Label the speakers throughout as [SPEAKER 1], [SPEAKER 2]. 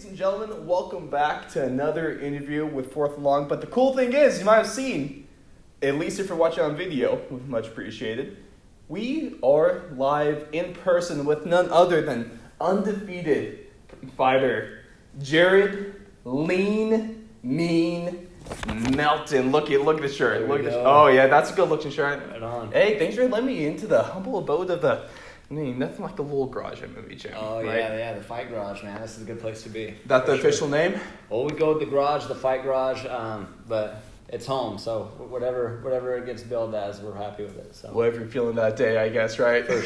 [SPEAKER 1] ladies and gentlemen, welcome back to another interview with Fourth and Long. But the cool thing is, you might have seen, at least if you're watching on video, much appreciated, we are live in person with none other than Undefeated Fighter Jared Lean Mean Melton. Look at the shirt. Oh yeah, that's a good looking shirt.
[SPEAKER 2] Right on.
[SPEAKER 1] Hey, thanks for letting me into the humble abode of the. I mean, nothing like the little garage MMA gym.
[SPEAKER 2] Oh,
[SPEAKER 1] right?
[SPEAKER 2] yeah, the Fight Garage, man. This is a good place to be.
[SPEAKER 1] That the official name?
[SPEAKER 2] Well, we go with the garage, the Fight Garage, but it's home, so whatever it gets billed as, we're happy with it. So
[SPEAKER 1] whatever you're feeling that day, I guess, right?
[SPEAKER 2] For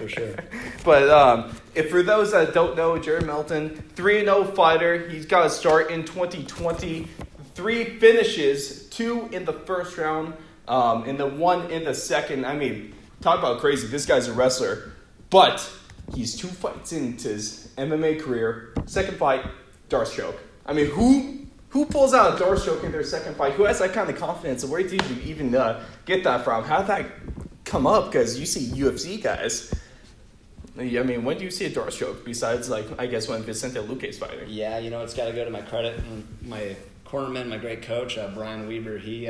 [SPEAKER 2] sure.
[SPEAKER 1] But if for those that don't know, Jared Melton, 3-0 fighter. He's got a start in 2020. 3 finishes, 2 in the first round, and the 1 in the second. I mean, talk about crazy. This guy's a wrestler. But he's 2 fights into his MMA career. Second fight, Darce choke. I mean, who pulls out a Darce choke in their second fight? Who has that kind of confidence? And where did you even get that from? How did that come up? Because you see UFC guys. I mean, when do you see a Darce choke besides, like, I guess when Vicente Luque's fighting?
[SPEAKER 2] Yeah, it's got to go to my credit and my cornerman, my great coach, Brian Weber. He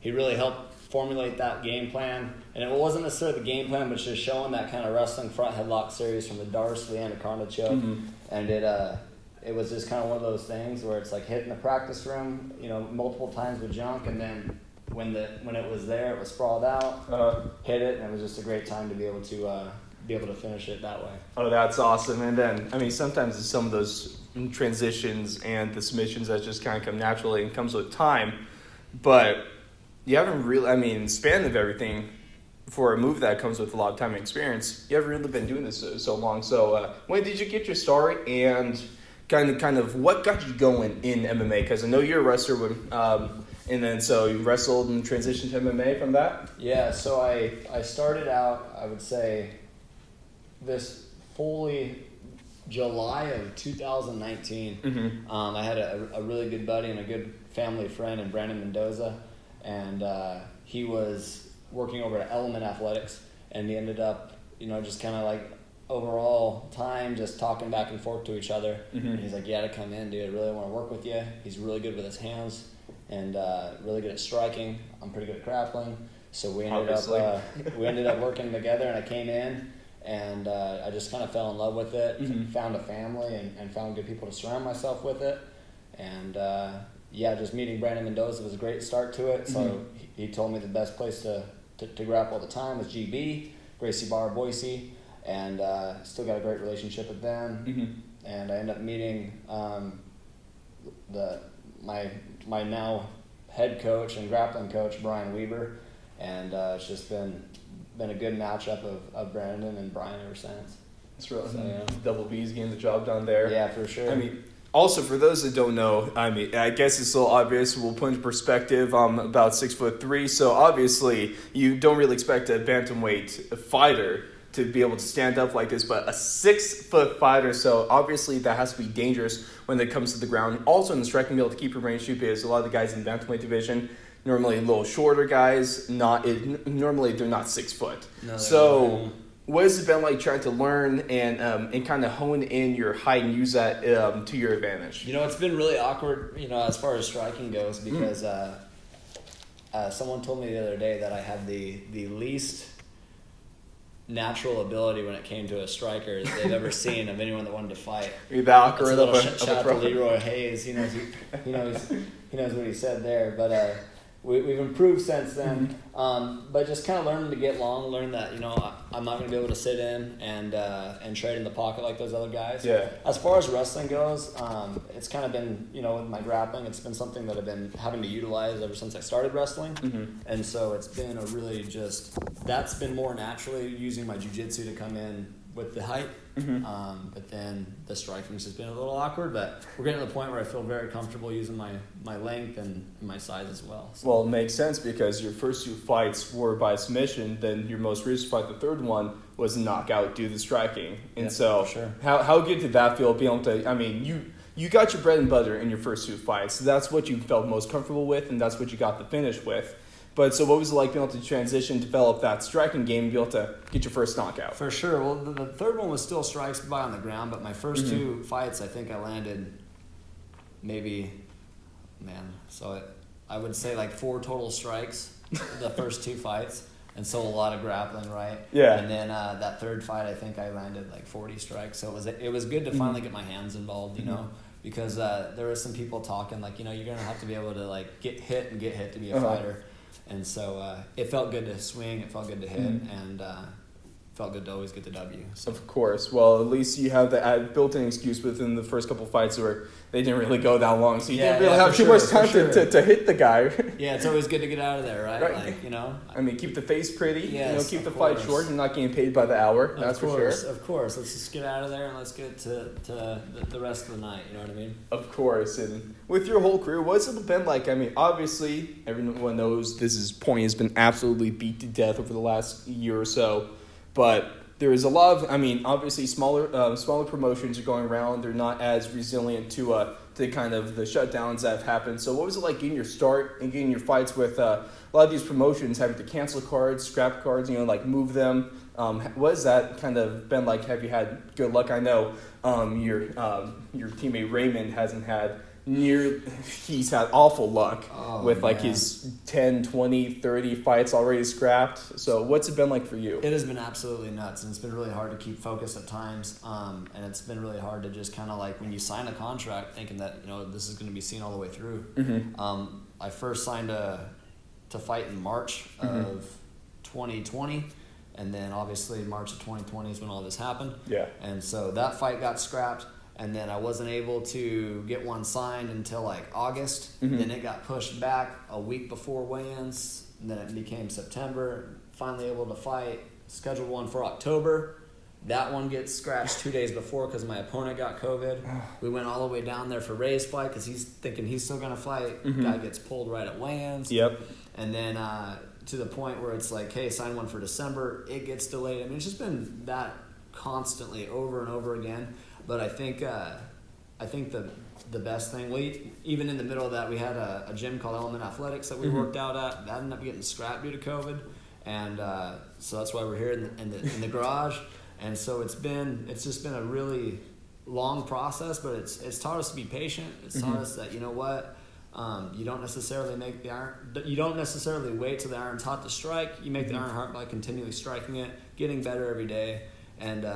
[SPEAKER 2] really helped formulate that game plan, and it wasn't necessarily the game plan, but just showing that kind of wrestling front headlock series from the Darce to the Anaconda choke, and it was just kind of one of those things where it's like hitting the practice room, multiple times with junk, and then when it was there, it was sprawled out, hit it, and it was just a great time to be able to finish it that way. Oh,
[SPEAKER 1] that's awesome. And then, I mean, sometimes it's some of those transitions and the submissions that just kind of come naturally and comes with time, but you haven't really, I mean, span of everything for a move that comes with a lot of time and experience, you haven't really been doing this so long. So when did you get your start, and kind of what got you going in MMA? Because I know you're a wrestler, and then so you wrestled and transitioned to MMA from that?
[SPEAKER 2] Yeah, so I started out, I would say, this fully July of 2019. I had a really good buddy and a good family friend in Brandon Mendoza, and he was working over at Element Athletics, and he ended up, just kind of like overall time just talking back and forth to each other. And he's like, "Yeah, to come in, dude. I really want to work with you." He's really good with his hands and really good at striking. I'm pretty good at grappling, so we ended up working together, and I came in. And I just kind of fell in love with it, found a family, and found good people to surround myself with it. And just meeting Brandon Mendoza was a great start to it. So he told me the best place to grapple at the time was GB, Gracie Bar, Boise, and still got a great relationship with them. And I ended up meeting my now head coach and grappling coach, Brian Weber, and it's just been a good matchup of Brandon and Brian ever since.
[SPEAKER 1] That's really Double B's getting the job done there.
[SPEAKER 2] Yeah, for sure.
[SPEAKER 1] I mean, also for those that don't know, I mean, I guess it's a little obvious. We'll put into perspective. I'm about 6'3", so obviously you don't really expect a bantamweight fighter to be able to stand up like this, but a 6-foot fighter, so obviously that has to be dangerous when it comes to the ground. Also in the striking, be able to keep your range too, because a lot of the guys in the bantamweight division, normally a little shorter guys, normally they're not 6 foot.
[SPEAKER 2] No,
[SPEAKER 1] so what has it been like trying to learn and kind of hone in your height and use that to your advantage?
[SPEAKER 2] It's been really awkward, as far as striking goes, because someone told me the other day that I had the least natural ability when it came to a striker they've ever seen of anyone that wanted to fight.
[SPEAKER 1] The awkward of a
[SPEAKER 2] shout out to Leroy Hayes. He knows what he said there, but we've improved since then. But just kind of learning to get long, learn that I'm not going to be able to sit in and trade in the pocket like those other guys.
[SPEAKER 1] Yeah.
[SPEAKER 2] As far as wrestling goes, it's kind of been with my grappling, it's been something that I've been having to utilize ever since I started wrestling, and so it's been that's been more naturally using my jiu-jitsu to come in with the height. But then the striking's just been a little awkward, but we're getting to the point where I feel very comfortable using my length and my size as well. So.
[SPEAKER 1] Well, it makes sense because your first 2 fights were by submission, then your most recent fight, the third one, was a knockout due to the striking. And so
[SPEAKER 2] sure.
[SPEAKER 1] How good did that feel being able to, I mean, you got your bread and butter in your first 2 fights. So that's what you felt most comfortable with, and that's what you got the finish with. But so what was it like being able to transition, develop that striking game, and be able to get your first knockout?
[SPEAKER 2] For sure. Well, the third one was still strikes by on the ground, but my first two fights, I think I landed I would say like 4 total strikes the first 2 fights. And so a lot of grappling, right?
[SPEAKER 1] Yeah.
[SPEAKER 2] And then that third fight, I think I landed like 40 strikes. So it was good to finally get my hands involved, you know, because there were some people talking like, you know, you're going to have to be able to like get hit to be a fighter. And so it felt good to swing, it felt good to hit, and felt good to always get the W. So.
[SPEAKER 1] Of course. Well, at least you have the built-in excuse within the first couple fights where they didn't really go that long, so you didn't really have too much time to hit the guy.
[SPEAKER 2] Yeah, it's always good to get out of there, right? Like, you know.
[SPEAKER 1] I mean, keep the face pretty.
[SPEAKER 2] Yes,
[SPEAKER 1] keep the fight short and not getting paid by the hour. That's for sure.
[SPEAKER 2] Of course. Let's just get out of there and let's get to the rest of the night. You know what I mean?
[SPEAKER 1] Of course. And with your whole career, what's it been like? I mean, obviously, everyone knows Point has been absolutely beat to death over the last year or so. But there is a lot of, obviously smaller promotions are going around. They're not as resilient to kind of the shutdowns that have happened. So what was it like getting your start and getting your fights with a lot of these promotions, having to cancel cards, scrap cards, like move them? What has that kind of been like? Have you had good luck? I know your teammate Raymond hasn't had he's had awful luck with like his 10, 20, 30 fights already scrapped. So what's it been like for you?
[SPEAKER 2] It has been absolutely nuts, and it's been really hard to keep focus at times. And it's been really hard to just kind of like when you sign a contract thinking that, you know, this is going to be seen all the way through. I first signed to fight in March of 2020. And then obviously March of 2020 is when all this happened. Yeah. And so that fight got scrapped. And then I wasn't able to get one signed until like August. Then it got pushed back a week before weigh-ins. And then it became September. Finally able to fight. Scheduled one for October. That one gets scratched 2 days before because my opponent got COVID. We went all the way down there for Ray's fight because he's thinking he's still going to fight. Guy gets pulled right at weigh-ins. Yep. And then to the point where it's like, hey, sign one for December. It gets delayed. I mean, it's just been that constantly over and over again. But I think the best thing, even in the middle of that, we had a gym called Element Athletics that we worked out at. That ended up getting scrapped due to COVID, and so that's why we're here in the garage. And so it's just been a really long process, but it's taught us to be patient. It's taught us that, you know what, you don't necessarily wait till the iron's hot to strike. You make the iron hot by continually striking it, getting better every day, and.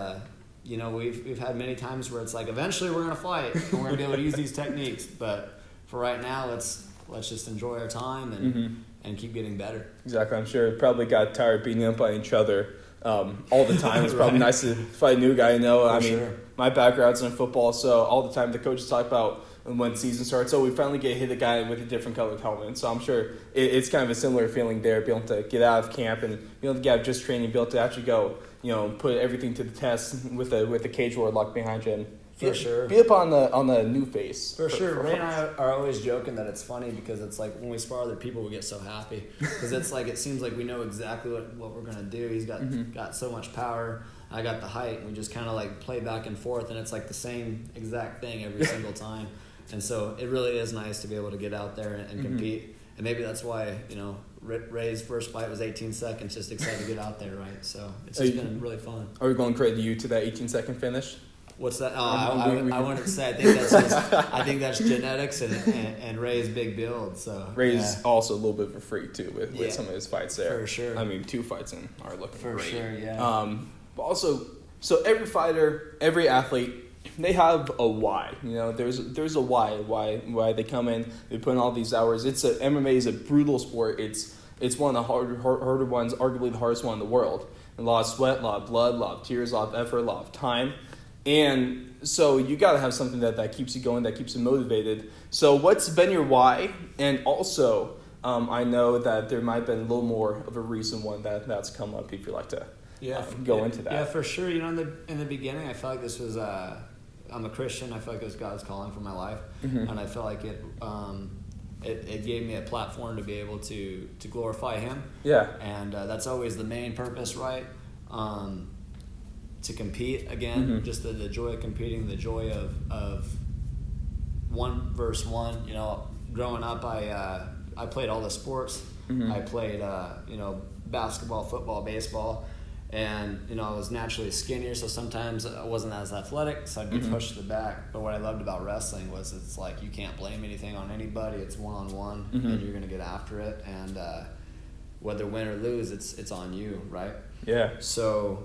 [SPEAKER 2] You know, we've had many times where it's like eventually we're gonna fight and we're gonna be able to use these techniques, but for right now, let's just enjoy our time and keep getting better. Exactly,
[SPEAKER 1] I'm sure probably got tired beating up on each other all the time. It's probably nice to fight a new guy. You know, my background's in football, so all the time the coaches talk about when the season starts. So we finally hit a guy with a different colored helmet. So I'm sure it's kind of a similar feeling there, being able to get out of camp and be able to get out of just training, be able to actually go. You know, put everything to the test with the cage war locked behind you.
[SPEAKER 2] For sure.
[SPEAKER 1] Be up on the new face.
[SPEAKER 2] For sure. Ray and I are always joking that it's funny because it's like when we spar other people, we get so happy because it's like it seems like we know exactly what we're gonna do. He's got so much power. I got the height, and we just kind of like play back and forth, and it's like the same exact thing every single time. And so it really is nice to be able to get out there and compete. And maybe that's why, you know, Ray's first fight was 18 seconds, just excited to get out there, right? So it's just been really fun.
[SPEAKER 1] Are we going to credit you to that 18-second finish?
[SPEAKER 2] What's that? I wouldn't say. I think that's genetics and Ray's big build. So
[SPEAKER 1] Ray's also a little bit of a freak too with some of his fights there.
[SPEAKER 2] For sure.
[SPEAKER 1] I mean, 2 fights in are looking
[SPEAKER 2] for
[SPEAKER 1] great.
[SPEAKER 2] For sure, yeah.
[SPEAKER 1] But also, so every fighter, every athlete, they have a why. You know, there's a why they come in, they put in all these hours. MMA is a brutal sport. It's one of the harder ones, arguably the hardest one in the world. A lot of sweat, a lot of blood, a lot of tears, a lot of effort, a lot of time. And so you got to have something that keeps you going, that keeps you motivated. So what's been your why? And also, I know that there might have been a little more of a recent one that's come up if you'd like to go into that.
[SPEAKER 2] Yeah, for sure. You know, in the beginning, I felt like this was... I'm a Christian. I feel like it was God's calling for my life, and I feel like it gave me a platform to be able to glorify Him. Yeah, and that's always the main purpose, right? To compete again, just the joy of competing, the joy of 1 versus 1. You know, growing up, I played all the sports. I played, basketball, football, baseball, and, I was naturally skinnier, so sometimes I wasn't as athletic, so I'd get pushed to the back. But what I loved about wrestling was it's like you can't blame anything on anybody. It's one-on-one, and you're going to get after it. And whether win or lose, it's on you, right?
[SPEAKER 1] Yeah.
[SPEAKER 2] So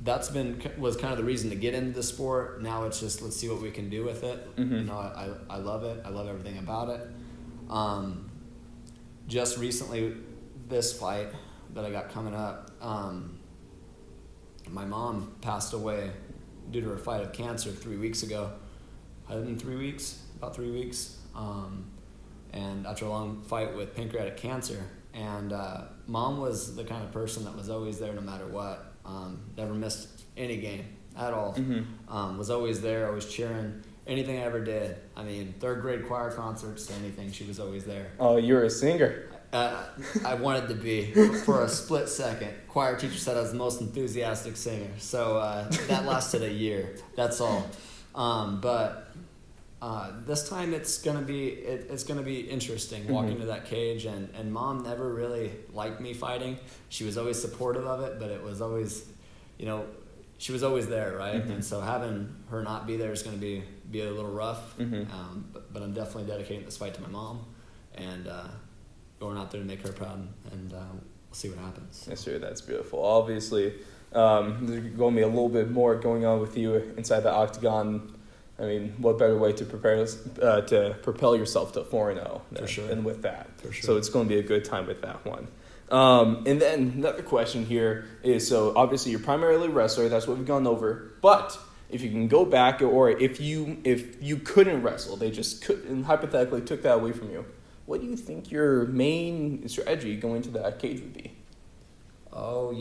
[SPEAKER 2] was kind of the reason to get into the sport. Now it's just, let's see what we can do with it. I love it. I love everything about it. Just recently, this fight that I got coming up, my mom passed away due to her fight of cancer 3 weeks ago. About 3 weeks. And after a long fight with pancreatic cancer. And Mom was the kind of person that was always there no matter what. Never missed any game at all. Was always there, always cheering. Anything I ever did. I mean, third grade choir concerts, anything, she was always there.
[SPEAKER 1] Oh, you're a singer.
[SPEAKER 2] I wanted to be for a split second. Choir teacher said I was the most enthusiastic singer. So that lasted a year. That's all. But this time it's gonna be interesting walking to that cage, and Mom never really liked me fighting. She was always supportive of it, but it was always, she was always there, right? And so having her not be there is gonna be a little rough. But I'm definitely dedicating this fight to my mom, and going out there to make her proud, and we'll see what happens.
[SPEAKER 1] Yes, sir. That's beautiful. Obviously, there's going to be a little bit more going on with you inside the octagon. I mean, what better way to propel yourself to 4-0 than with that? For sure. So it's going to be a good time with that one. And then another question here is, so obviously you're primarily a wrestler. That's what we've gone over. But if you can go back, or if you couldn't wrestle, they just couldn't, hypothetically took that away from you, what do you think your main strategy going to that cage would be?
[SPEAKER 2] Oh,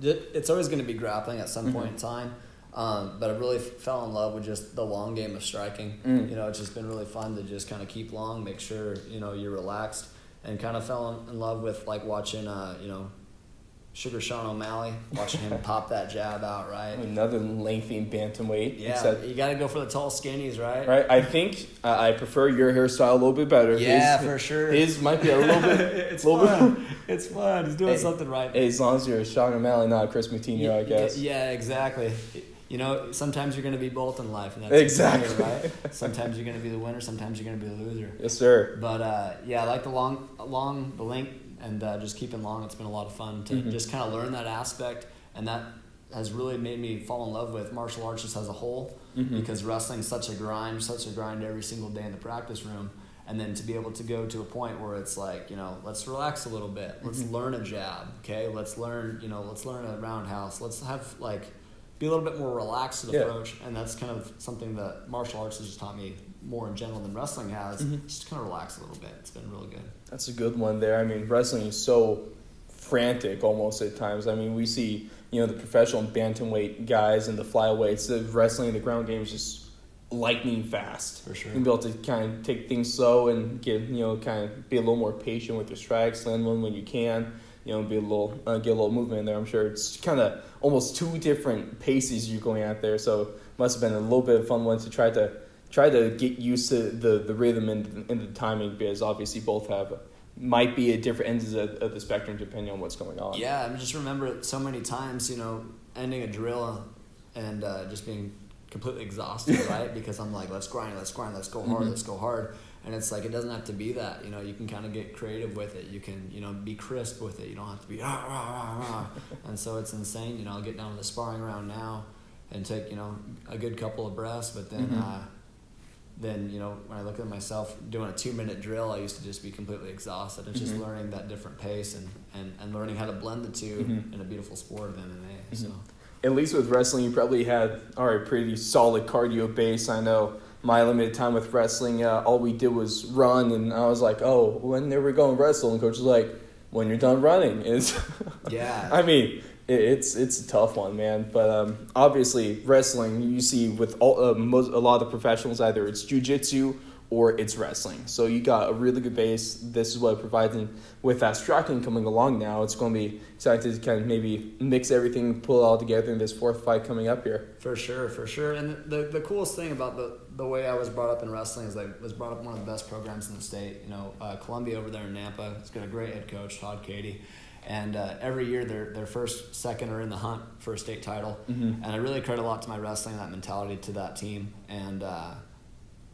[SPEAKER 2] it's always going to be grappling at some point in time. But I really fell in love with just the long game of striking. It's just been really fun to just kind of keep long, make sure, you're relaxed, and kind of fell in love with like watching, Sugar Sean O'Malley, watching him pop that jab out, right?
[SPEAKER 1] Another lengthy bantamweight.
[SPEAKER 2] Yeah, you got to go for the tall skinnies, right?
[SPEAKER 1] Right. I think I prefer your hairstyle a little bit better.
[SPEAKER 2] Yeah, for sure.
[SPEAKER 1] His might be a little bit.
[SPEAKER 2] It's fun. It's fun. He's doing something right.
[SPEAKER 1] As long as you're a Sean O'Malley, not a Chris Moutinho, I guess.
[SPEAKER 2] Yeah, exactly. Sometimes you're going to be both in life, and that's
[SPEAKER 1] exactly
[SPEAKER 2] right. Sometimes you're going to be the winner. Sometimes you're going to be the loser.
[SPEAKER 1] Yes, sir.
[SPEAKER 2] But I like the length. And just keeping long, it's been a lot of fun to just kind of learn that aspect, and that has really made me fall in love with martial arts just as a whole, because wrestling's such a grind every single day in the practice room, and then to be able to go to a point where it's like, let's relax a little bit, let's learn a jab, okay, let's learn a roundhouse, let's have be a little bit more relaxed approach, and that's kind of something that martial arts has just taught me more in general than wrestling has. Just kind of relax a little bit. It's been really good.
[SPEAKER 1] That's a good one there. I mean, wrestling is so frantic almost at times. I mean, we see, the professional bantamweight guys and the flyweights. The wrestling and the ground game is just lightning fast.
[SPEAKER 2] For sure.
[SPEAKER 1] You can be able to kind of take things slow and get, kind of be a little more patient with your strikes, land one when you can. Be a little get a little movement in there. I'm sure it's kind of almost two different paces you're going at there. So it must have been a little bit of fun one to try to get used to the rhythm and the timing, because obviously both might be at different ends of the spectrum depending on what's going on.
[SPEAKER 2] Yeah, I just remember so many times, ending a drill and just being completely exhausted, right? Because I'm like, let's grind, let's go hard, let's go hard. And it's like, it doesn't have to be that, you can kind of get creative with it. You can, be crisp with it. You don't have to be, rah, rah, rah, rah. And so it's insane. I'll get down to the sparring round now and take, a good couple of breaths. But then, when I look at myself doing a 2-minute drill, I used to just be completely exhausted. It's just learning that different pace and learning how to blend the two in a beautiful sport of MMA. So,
[SPEAKER 1] at least with wrestling, you probably had pretty solid cardio base. I know my limited time with wrestling, all we did was run, and I was like, oh, when are we going to wrestle? And coach was like, when you're done running.
[SPEAKER 2] Yeah.
[SPEAKER 1] I mean, it's a tough one, man. But obviously, wrestling, you see with a lot of the professionals, either it's jiu-jitsu or it's wrestling. So you got a really good base. This is what it provides. And with that striking coming along now, it's going to be exciting to kind of maybe mix everything, pull it all together in this fourth fight coming up here.
[SPEAKER 2] For sure. And the coolest thing about the way I was brought up in wrestling is I was brought up in one of the best programs in the state. Columbia over there in Nampa. It's got a great head coach, Todd Cady. And every year their first, second are in the hunt for a state title. And I really credit a lot to my wrestling, that mentality to that team. And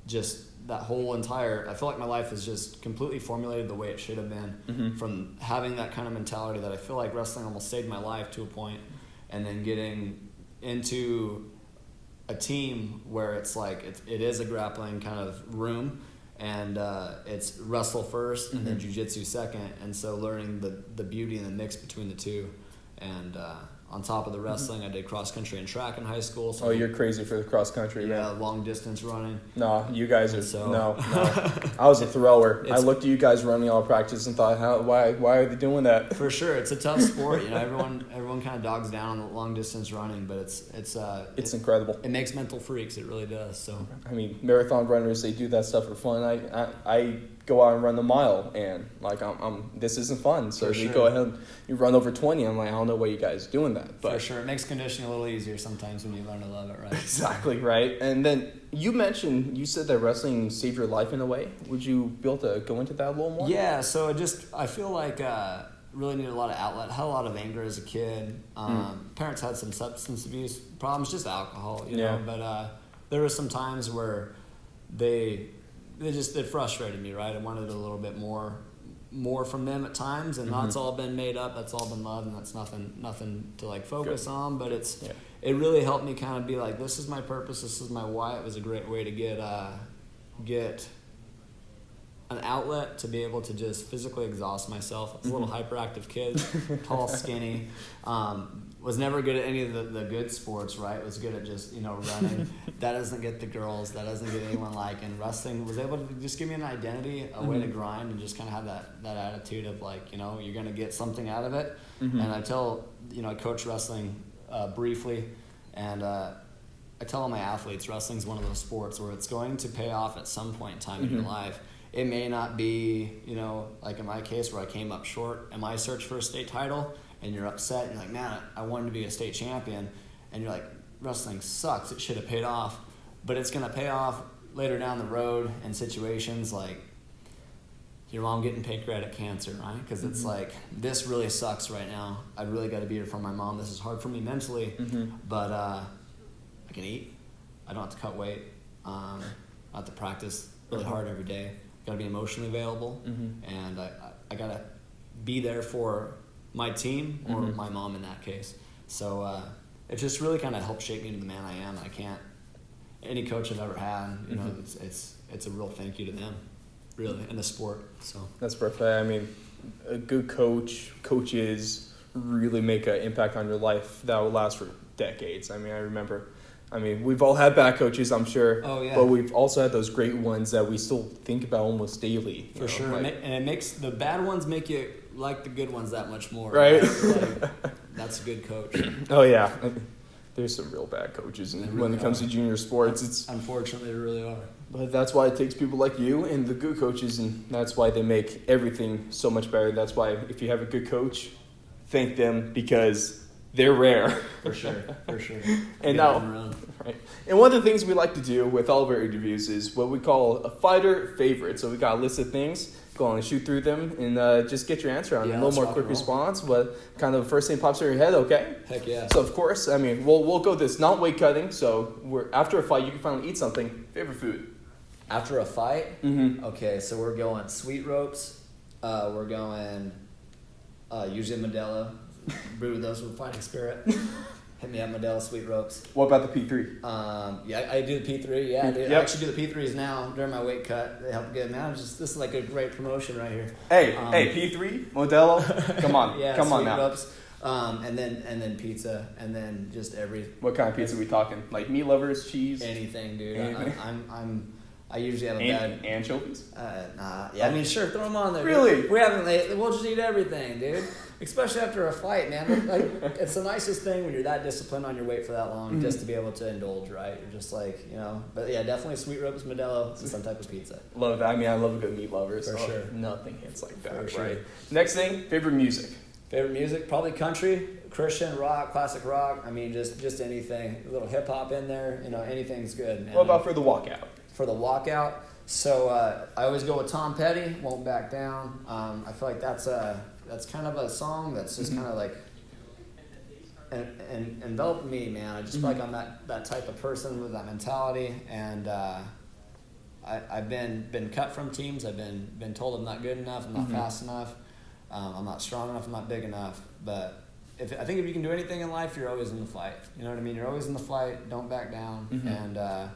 [SPEAKER 2] just that whole entire, I feel like my life is just completely formulated the way it should have been from having that kind of mentality that I feel like wrestling almost saved my life to a point, and then getting into a team where it's like it is a grappling kind of room, and it's wrestle first and then jiu-jitsu second, and so learning the beauty and the mix between the two. And on top of the wrestling, I did cross country and track in high school. So
[SPEAKER 1] you're crazy for the cross country,
[SPEAKER 2] yeah,
[SPEAKER 1] man.
[SPEAKER 2] Long distance running.
[SPEAKER 1] No, you guys are
[SPEAKER 2] So-
[SPEAKER 1] no. I was a thrower. I looked at you guys running all practice and thought, why are they doing that?
[SPEAKER 2] For sure, it's a tough sport. Everyone kind of dogs down on the long distance running, but it's
[SPEAKER 1] incredible.
[SPEAKER 2] It makes mental freaks. It really does. So
[SPEAKER 1] I mean, marathon runners, they do that stuff for fun. I go out and run the mile, and like this isn't fun. So you go ahead and you run over 20. I'm like, I don't know why you guys are doing that. But
[SPEAKER 2] for sure, it makes conditioning a little easier sometimes when you learn to love it, right?
[SPEAKER 1] Exactly right. And then you said that wrestling saved your life in a way. Would you be able to go into that a little more?
[SPEAKER 2] Yeah. So I feel like really needed a lot of outlet. Had a lot of anger as a kid. Parents had some substance abuse problems, just alcohol, you know. But there were some times where it frustrated me, right? I wanted a little bit more from them at times, and that's all been made up, that's all been love, and that's nothing to like focus on, but it really helped me kind of be like, this is my purpose, this is my why. It was a great way to get an outlet to be able to just physically exhaust myself. I was a little hyperactive kid, tall, skinny, was never good at any of the good sports, right? Was good at just, running. That doesn't get the girls, that doesn't get anyone like, and wrestling was able to just give me an identity, a way to grind, and just kind of have that attitude of like, you're going to get something out of it. And I I coach wrestling briefly, and I tell all my athletes, wrestling's one of those sports where it's going to pay off at some point in time in your life. It may not be, like in my case where I came up short in my search for a state title, and you're upset, and you're like, man, I wanted to be a state champion, and you're like, wrestling sucks, it should have paid off. But it's going to pay off later down the road in situations like your mom getting pancreatic cancer, right? Because it's like, this really sucks right now. I really got to be here for my mom. This is hard for me mentally, but I can eat. I don't have to cut weight. I have to practice really hard every day. Got to be emotionally available, and I got to be there for my team or my mom in that case. So it just really kind of helped shape me into the man I am. Any coach I've ever had, it's a real thank you to them, really, in the sport. So
[SPEAKER 1] that's perfect. I mean, a good coaches really make an impact on your life that will last for decades. I mean, we've all had bad coaches, I'm sure.
[SPEAKER 2] Oh, yeah.
[SPEAKER 1] But we've also had those great ones that we still think about almost daily.
[SPEAKER 2] For sure. And it makes the bad ones make you like the good ones that much more.
[SPEAKER 1] Right.
[SPEAKER 2] That's a good coach.
[SPEAKER 1] Oh, yeah. There's some real bad coaches when it comes to junior sports.
[SPEAKER 2] Unfortunately, there really are.
[SPEAKER 1] But that's why it takes people like you and the good coaches, and that's why they make everything so much better. That's why if you have a good coach, thank them, because they're rare.
[SPEAKER 2] For sure.
[SPEAKER 1] And now, right. And one of the things we like to do with all of our interviews is what we call a fighter favorite. So we got a list of things, go on and shoot through them, and just get your answer on it. A little more quick response. What kind of first thing pops in your head? Okay.
[SPEAKER 2] Heck yeah.
[SPEAKER 1] So of course, we'll go this, not weight cutting. So after a fight, you can finally eat something. Favorite food?
[SPEAKER 2] After a fight? Okay, so we're going sweet ropes. We're going usually Modelo. Brew those with fighting spirit. Hit me up, Modelo sweet ropes.
[SPEAKER 1] What about the P3?
[SPEAKER 2] I do the P3. Yeah, I actually do the P3s now during my weight cut. They help get me out. This is like a great promotion right here.
[SPEAKER 1] Hey, P3, Modelo. Come on,
[SPEAKER 2] yeah,
[SPEAKER 1] come on now.
[SPEAKER 2] Ropes. And then pizza, and then just every.
[SPEAKER 1] What kind of pizza are we talking? Like meat lovers, cheese?
[SPEAKER 2] Anything, dude.
[SPEAKER 1] Anything.
[SPEAKER 2] I usually have a bad...
[SPEAKER 1] Anchovies?
[SPEAKER 2] Nah. Yeah, I mean, sure, throw them on there.
[SPEAKER 1] Really?
[SPEAKER 2] Dude. We'll just eat everything, dude. Especially after a fight, man. Like, it's the nicest thing when you're that disciplined on your weight for that long, just to be able to indulge, right? You're just like, you know. But yeah, definitely sweet ribs, Modelo, some type of pizza.
[SPEAKER 1] Love that. I mean, I love a good meat lover.
[SPEAKER 2] For sure.
[SPEAKER 1] Nothing hits like that,
[SPEAKER 2] For sure.
[SPEAKER 1] right? Next thing, favorite music.
[SPEAKER 2] Favorite music? Probably country, Christian, rock, classic rock. I mean, just anything. A little hip-hop in there. You know, anything's good, man.
[SPEAKER 1] What about for the walkout?
[SPEAKER 2] For the walkout? So I always go with Tom Petty, Won't Back Down. I feel like that's kind of a song that's just kind of like enveloped me, man. I just feel like I'm that type of person with that mentality, and I've been cut from teams. I've been told I'm not good enough, I'm not fast enough, I'm not strong enough, I'm not big enough. But I think if you can do anything in life, you're always in the fight. You know what I mean? You're always in the fight. Don't back down, and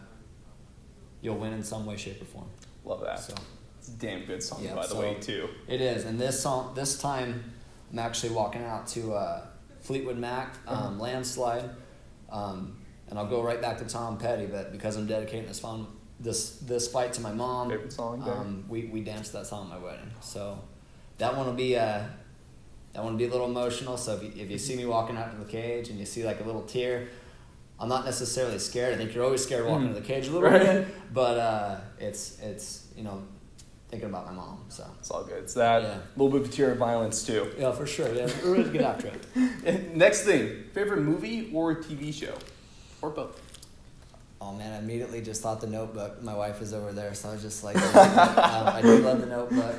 [SPEAKER 2] you'll win in some way, shape, or form.
[SPEAKER 1] Love that.
[SPEAKER 2] So,
[SPEAKER 1] it's a damn good song, by the way, too.
[SPEAKER 2] It is. And this time, I'm actually walking out to Fleetwood Mac, Landslide. And I'll go right back to Tom Petty, but because I'm dedicating this fight to my mom,
[SPEAKER 1] favorite song,
[SPEAKER 2] we danced that song at my wedding. So that one will be a little emotional. So if you see me walking out to the cage and you see like a little tear, I'm not necessarily scared. I think you're always scared walking to the cage a little bit, but it's you know, thinking about my mom. So
[SPEAKER 1] it's all good. It's that little bit of tear of violence too.
[SPEAKER 2] Yeah, for sure. Yeah, we're ready to get after it.
[SPEAKER 1] Next thing, favorite movie or TV show, or both?
[SPEAKER 2] Oh man, I immediately just thought The Notebook. My wife is over there, so I was just like, I do love The Notebook.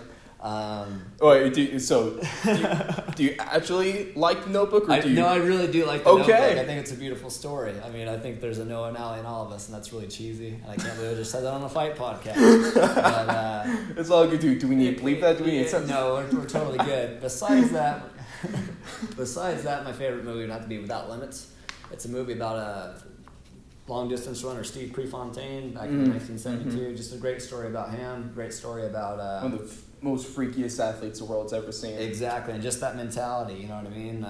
[SPEAKER 1] Do you actually like The Notebook? Or
[SPEAKER 2] No, I really do like The Notebook. I think it's a beautiful story. I mean, I think there's a Noah and Allie in all of us, and that's really cheesy. And I can't believe I just said that on a fight podcast. But,
[SPEAKER 1] it's all good, dude. Do we need to bleep that? Do we need something?
[SPEAKER 2] No, we're totally good. Besides that, my favorite movie would have to be Without Limits. It's a movie about a long-distance runner, Steve Prefontaine, back in 1972. Just a great story about him. Great story about...
[SPEAKER 1] one of the most freakiest athletes the world's ever seen.
[SPEAKER 2] Exactly, and just that mentality, you know what I mean?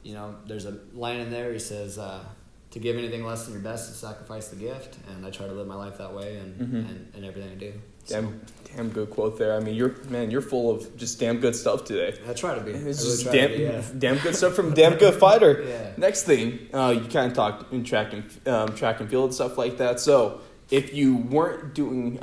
[SPEAKER 2] You know, there's a line in there, he says, to give anything less than your best is sacrifice the gift, and I try to live my life that way and everything I do.
[SPEAKER 1] Damn good quote there. I mean, you're full of just damn good stuff today.
[SPEAKER 2] I try to be.
[SPEAKER 1] It's just damn good stuff from a damn good fighter. Next thing, you kind of talked in track and field and stuff like that. So if you weren't doing,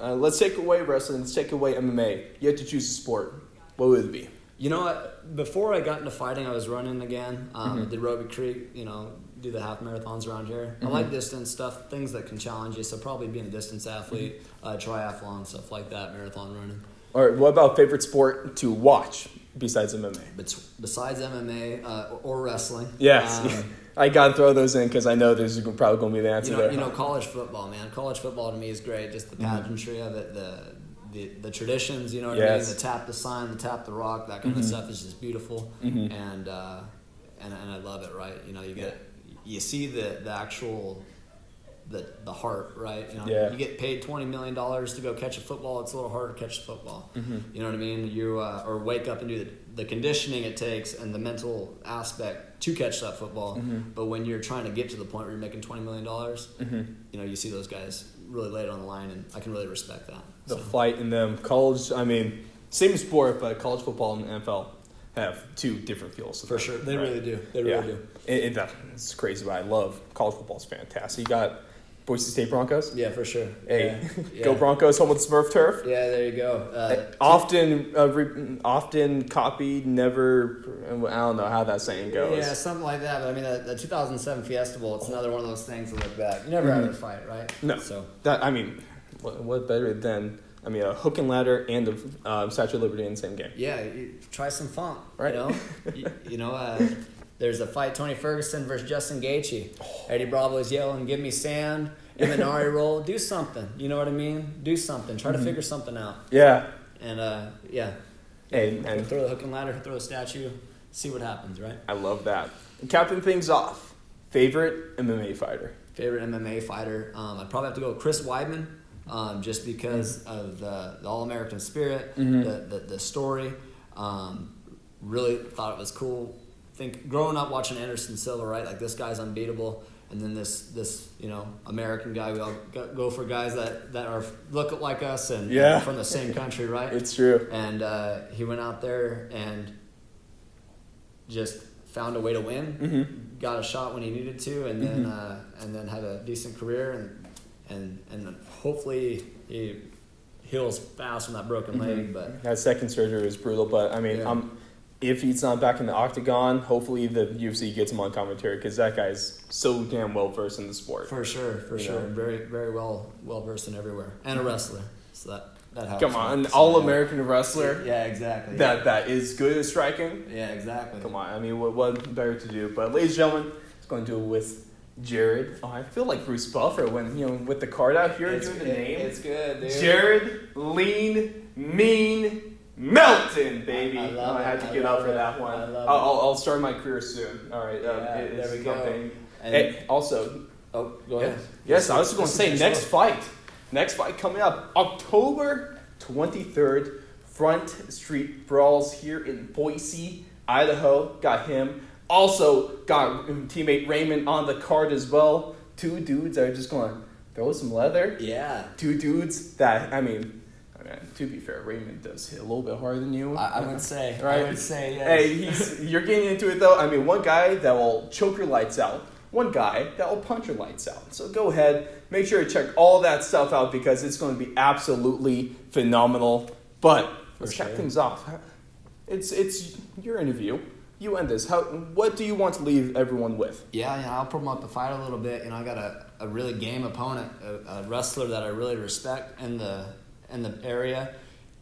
[SPEAKER 1] let's take away wrestling, let's take away MMA. You had to choose a sport. What would it be?
[SPEAKER 2] You know what? Before I got into fighting, I was running again. I did Roby Creek, you know, do the half marathons around here. I like distance stuff, things that can challenge you. So probably being a distance athlete, triathlon, stuff like that, marathon running.
[SPEAKER 1] All right, what about favorite sport to watch besides MMA?
[SPEAKER 2] Besides MMA or wrestling.
[SPEAKER 1] Yes. I got to throw those in because I know there's probably going to be the answer there.
[SPEAKER 2] You know, college football, man. College football to me is great. Just the pageantry of it, the traditions, you know what I mean? The tap the sign, the tap the rock, that kind of stuff is just beautiful. And I love it, right? You know, you see the actual the heart, right? You know, you get paid $20 million to go catch a football. It's a little harder to catch a football. You know what I mean? You or wake up and do the conditioning it takes and the mental aspect to catch that football. But when you're trying to get to the point where you're making $20 million, you know, you see those guys really lay it on the line, and I can really respect that.
[SPEAKER 1] The fight in them. College, I mean, same sport, but college football and NFL have two different feels.
[SPEAKER 2] For sure. They really do. They really do.
[SPEAKER 1] It's crazy, but I love college football. Is fantastic. You got Boise State Broncos?
[SPEAKER 2] Yeah, for sure.
[SPEAKER 1] Hey, go Broncos, home with Smurf turf.
[SPEAKER 2] Yeah, there you go.
[SPEAKER 1] Often copied, never, I don't know how that saying goes.
[SPEAKER 2] Yeah, something like that. But I mean, the 2007 Fiesta Bowl, it's another one of those things to look back. You never had a fight, right?
[SPEAKER 1] No.
[SPEAKER 2] So
[SPEAKER 1] that, I mean, what better than, I mean, a hook and ladder and a Statue of Liberty in the same game.
[SPEAKER 2] Yeah, try some funk,
[SPEAKER 1] right?
[SPEAKER 2] You know, there's a fight, Tony Ferguson versus Justin Gaethje. Eddie Bravo's yelling, "Give me sand." Imanari roll. Do something. You know what I mean? Do something. Try to figure something out.
[SPEAKER 1] Yeah.
[SPEAKER 2] And
[SPEAKER 1] and
[SPEAKER 2] throw the hook and ladder, throw a statue, see what happens, right?
[SPEAKER 1] I love that. And capping things off, favorite MMA fighter.
[SPEAKER 2] Favorite MMA fighter. I'd probably have to go with Chris Weidman, just because of the All-American spirit, the story. Really thought it was cool. Growing up watching Anderson Silva, right? Like, this guy's unbeatable. And then this American guy, we all go for guys that are look like us and from the same country, right?
[SPEAKER 1] It's true.
[SPEAKER 2] And he went out there and just found a way to win, got a shot when he needed to, and then had a decent career, and hopefully he heals fast from that broken leg. But
[SPEAKER 1] that second surgery was brutal. But I mean, if he's not back in the octagon, hopefully the UFC gets him on commentary, because that guy's so damn well versed in the sport.
[SPEAKER 2] For sure. Very, very well versed in everywhere, and a wrestler. So that helps.
[SPEAKER 1] Come on, an all-American wrestler.
[SPEAKER 2] Yeah, exactly.
[SPEAKER 1] That is good at striking.
[SPEAKER 2] Yeah, exactly.
[SPEAKER 1] Come on, I mean, what better to do? But ladies and gentlemen, it's going to do it with Jared. Oh, I feel like Bruce Buffer when with the card out here doing the name.
[SPEAKER 2] It's good, dude.
[SPEAKER 1] Jared Lean Mean Melton, baby. I had to get up for that one. I'll start my career soon. All right.
[SPEAKER 2] There we go.
[SPEAKER 1] Hey, also.
[SPEAKER 2] Oh, go ahead.
[SPEAKER 1] Yes, I was going to say next fight. Next fight coming up October 23rd. Front Street Brawls here in Boise, Idaho. Got him. Also got teammate Raymond on the card as well. Two dudes that are just going to throw some leather.
[SPEAKER 2] Yeah.
[SPEAKER 1] Two dudes that, I mean, to be fair, Raymond does hit a little bit harder than you.
[SPEAKER 2] I would say.
[SPEAKER 1] Right?
[SPEAKER 2] I would say,
[SPEAKER 1] Hey,
[SPEAKER 2] yes.
[SPEAKER 1] you're getting into it, though. I mean, one guy that will choke your lights out. One guy that will punch your lights out. So go ahead. Make sure to check all that stuff out, because it's going to be absolutely phenomenal. But let's kick things off. It's your interview. You end this. What do you want to leave everyone with?
[SPEAKER 2] Yeah, I'll promote the fight a little bit. I got a really game opponent, a wrestler that I really respect in the area.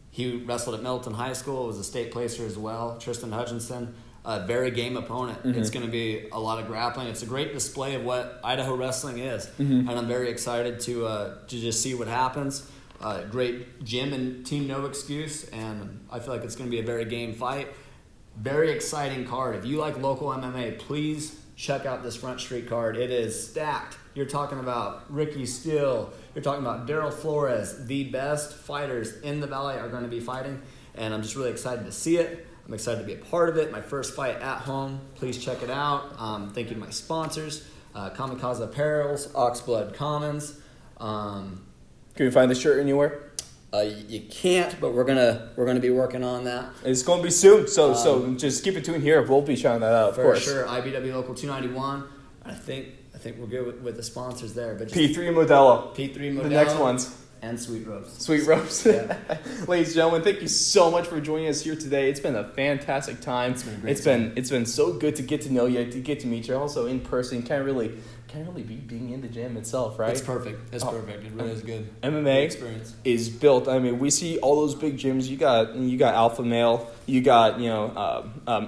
[SPEAKER 2] He wrestled at Milton High School, was a state placer as well, Tristan Hutchinson. A very game opponent. It's going to be a lot of grappling. It's a great display of what Idaho wrestling is, and I'm very excited to just see what happens. Great gym and team, no excuse, and I feel like it's going to be a very game fight. Very exciting card. If you like local MMA, please check out this Front Street card. It is stacked. You're talking about Ricky Steele. You're talking about Daryl Flores. The best fighters in the Valley are going to be fighting, and I'm just really excited to see it. I'm excited to be a part of it. My first fight at home. Please check it out. Thank you to my sponsors, Kamikaze Apparels, Oxblood Commons.
[SPEAKER 1] Can we find the shirt anywhere?
[SPEAKER 2] You can't, but we're gonna be working on that.
[SPEAKER 1] It's going to be soon, so just keep it tuned here. We'll be shouting that out, of course.
[SPEAKER 2] For sure, IBW Local 291. I think we're good with the sponsors there. But just
[SPEAKER 1] P3 Modelo.
[SPEAKER 2] P3 Modelo.
[SPEAKER 1] The next ones.
[SPEAKER 2] And Sweet Ropes.
[SPEAKER 1] Sweet Ropes.
[SPEAKER 2] Yeah.
[SPEAKER 1] Ladies and gentlemen, thank you so much for joining us here today. It's been a fantastic time.
[SPEAKER 2] It's been a great time.
[SPEAKER 1] It's been so good to get to know you, to get to meet you. Also in person, can't really be being in the gym itself, right?
[SPEAKER 2] It's perfect. It's perfect. It really is good.
[SPEAKER 1] MMA
[SPEAKER 2] good experience
[SPEAKER 1] is built. I mean, we see all those big gyms. You got Alpha Male. You got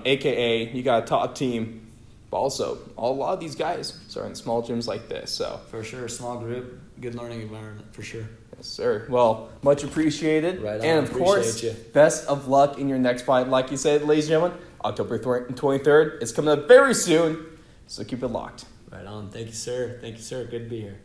[SPEAKER 1] AKA. You got Top Team. But also, a lot of these guys are in small gyms like this. So
[SPEAKER 2] for sure, small group, good learning environment for sure.
[SPEAKER 1] Yes, sir. Well, much appreciated.
[SPEAKER 2] Right on.
[SPEAKER 1] And of course, best of luck in your next fight. Like you said, ladies and gentlemen, October 23rd. It's coming up very soon, so keep it locked.
[SPEAKER 2] Right on. Thank you, sir. Good to be here.